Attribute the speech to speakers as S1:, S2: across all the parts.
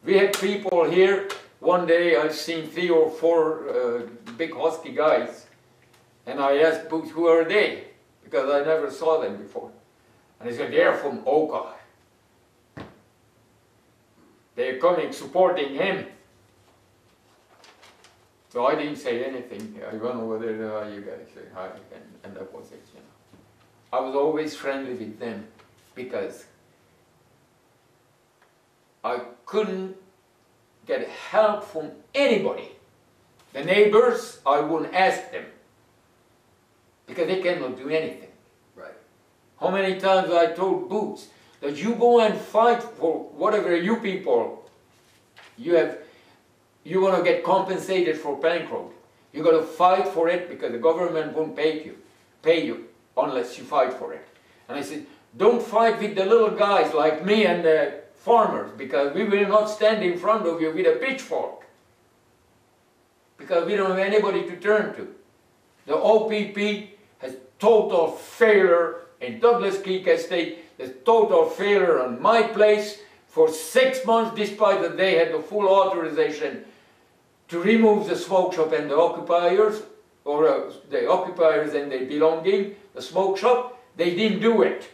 S1: We had people here, one day I've seen 3 or 4 big husky guys, and I asked Boots, who are they? Because I never saw them before. And he said, they're from Oka. They're coming, supporting him. So I didn't say anything. I went over there, you guys say hi, and that was it, you know. I was always friendly with them because I couldn't get help from anybody. The neighbors, I wouldn't ask them because they cannot do anything.
S2: Right.
S1: How many times I told Boots that you go and fight for whatever you people you want to get compensated for plank road. You got to fight for it because the government won't pay you unless you fight for it. And I said, don't fight with the little guys like me and the farmers, because we will not stand in front of you with a pitchfork, because we don't have anybody to turn to. The OPP has total failure in Douglas Creek Estate. There's total failure on my place for 6 months, despite that they had the full authorization to remove the smoke shop and the occupiers, or the occupiers and their belonging, the smoke shop. They didn't do it.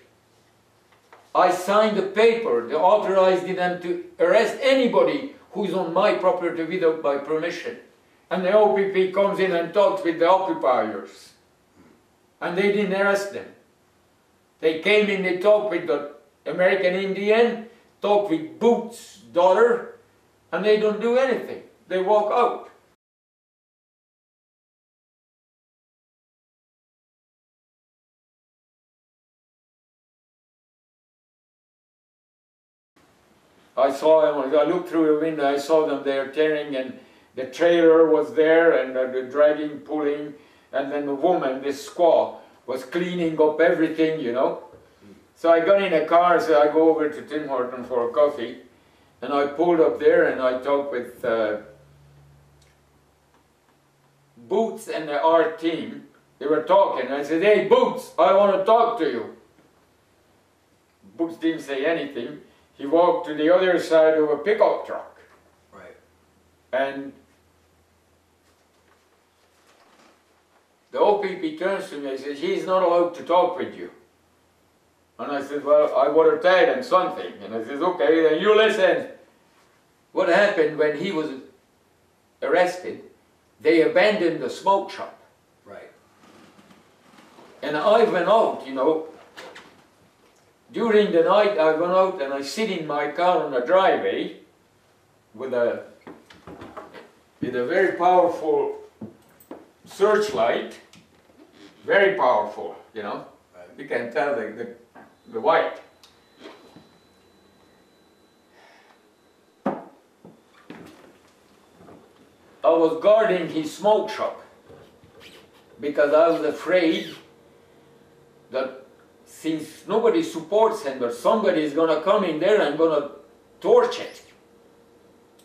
S1: I signed a paper that authorized them to arrest anybody who's on my property without my permission. And the OPP comes in and talks with the occupiers. And they didn't arrest them. They came in, they talked with the American Indian, talked with Boots' daughter, and they don't do anything. They walk out. I saw them, I looked through the window, I saw them there tearing, and the trailer was there, and the dragging, pulling, and then the woman, this squaw, was cleaning up everything, you know. So I got in a car, so I go over to Tim Horton for a coffee, and I pulled up there and I talked with Boots and our team. They were talking, and I said, hey Boots, I want to talk to you. Boots didn't say anything. He walked to the other side of a pickup truck.
S2: Right.
S1: And the OPP turns to me and says, he's not allowed to talk with you. And I said, well, I would have told him something. And I said, okay, then you listen. What happened when he was arrested, they abandoned the smoke shop.
S2: Right.
S1: And I went out, you know. During the night I went out and I sit in my car on the driveway with a very powerful searchlight, very powerful, you know.
S2: Right.
S1: You can tell the white. I was guarding his smoke shop because I was afraid that since nobody supports him, but somebody is going to come in there and going to torch it.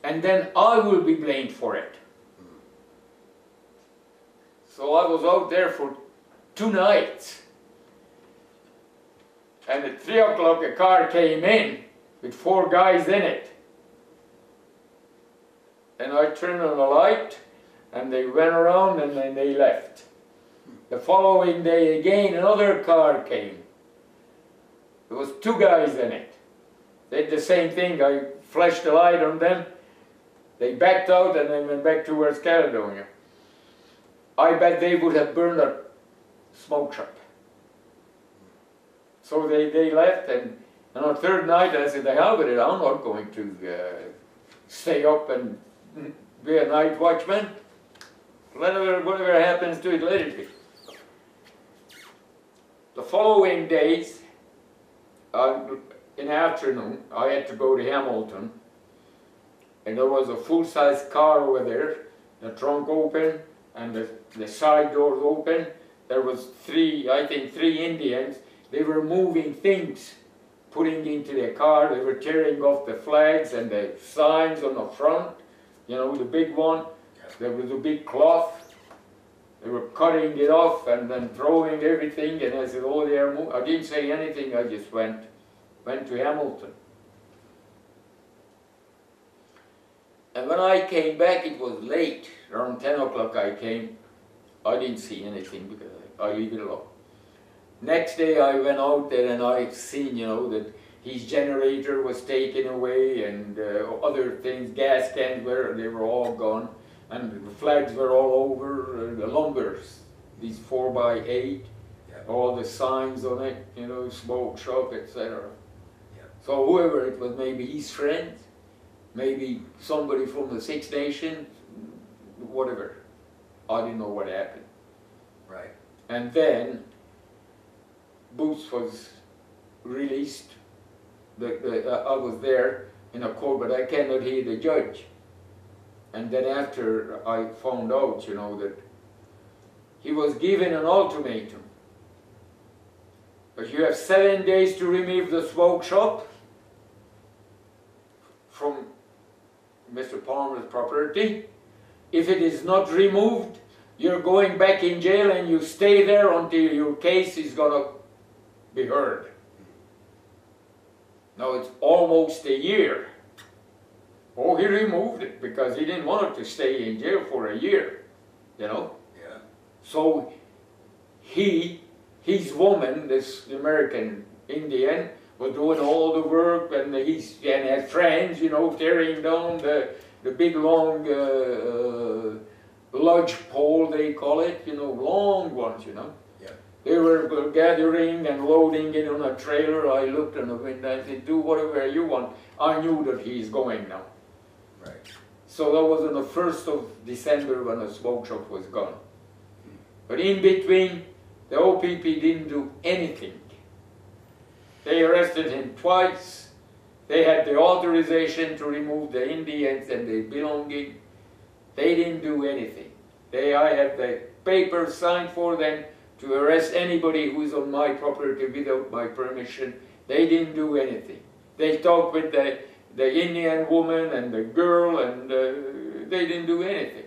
S1: And then I will be blamed for it. So I was out there for 2 nights. And at 3 o'clock a car came in with 4 guys in it. And I turned on the light and they went around and then they left. The following day again another car came. There was 2 guys in it. They did the same thing. I flashed the light on them. They backed out and then went back towards Caledonia. I bet they would have burned a smoke shop. So they left, and on the 3rd night I said, the hell with it, I'm not going to stay up and be a night watchman. Whatever happens to it, let it be. The following days, in the afternoon, I had to go to Hamilton, and there was a full-size car over there, the trunk open, and the side doors open. There was 3 Indians. They were moving things, putting into their car. They were tearing off the flags and the signs on the front, you know, the big one. There was a big cloth. They were cutting it off and then throwing everything, and I said, oh, they are moving. I didn't say anything, I just went to Hamilton. And when I came back, it was late. Around 10 o'clock I came. I didn't see anything because I leave it alone. Next day I went out there and I seen, you know, that his generator was taken away and other things, gas cans they were all gone. And the flags were all over, the lumbers, these 4x8, yeah. All the signs on it, you know, smoke shop, etc. Yeah. So whoever it was, maybe his friend, maybe somebody from the Six Nations, whatever. I didn't know what happened.
S2: Right.
S1: And then Booth was released. I was there in a court, but I cannot hear the judge. And then after I found out, you know, that he was given an ultimatum. But you have 7 days to remove the smoke shop from Mr. Palmer's property. If it is not removed, you're going back in jail and you stay there until your case is going to be heard. Now it's almost a year. Oh, he removed it because he didn't want it to stay in jail for a year, you know?
S2: Yeah.
S1: So his woman, this American Indian, was doing all the work, and had friends, you know, tearing down the big long lodge pole, they call it, you know, long ones, you know.
S2: Yeah.
S1: They were gathering and loading it on a trailer. I looked in the window and said, do whatever you want. I knew that he's going now.
S2: Right.
S1: So that was on the 1st of December when the smoke shop was gone. But in between, the OPP didn't do anything. They arrested him twice. They had the authorization to remove the Indians and their belongings. They didn't do anything. I had the paper signed for them to arrest anybody who is on my property without my permission. They didn't do anything. They talked with the Indian woman and the girl, and they didn't do anything.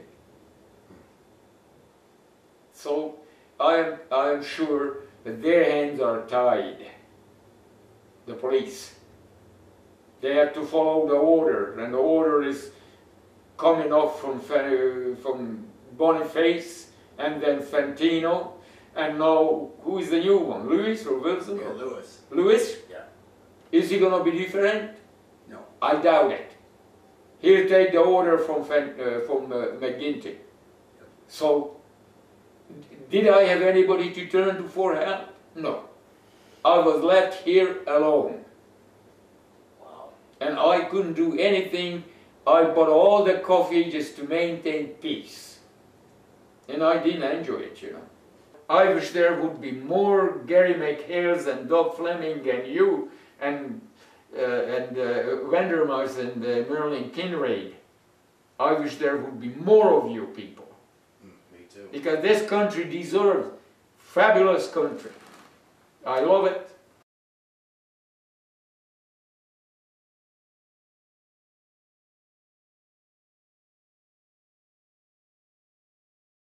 S1: So I am sure that their hands are tied, the police. They have to follow the order, and the order is coming off from Boniface and then Fantino, and now who is the new one, Lewis or Wilson?
S2: Yeah, Lewis.
S1: Lewis?
S2: Yeah.
S1: Is he going to be different?
S2: No.
S1: I doubt it. He'll take the order from McGuinty. Yep. So, did I have anybody to turn to for help? No. I was left here alone.
S2: Wow.
S1: And I couldn't do anything. I bought all the coffee just to maintain peace. And I didn't enjoy it, you know. I wish there would be more Gary McHales and Doug Fleming and you and Vandermeers and Merlin Kinraid. I wish there would be more of you people.
S2: Me too.
S1: Because this country deserves fabulous country. I love it.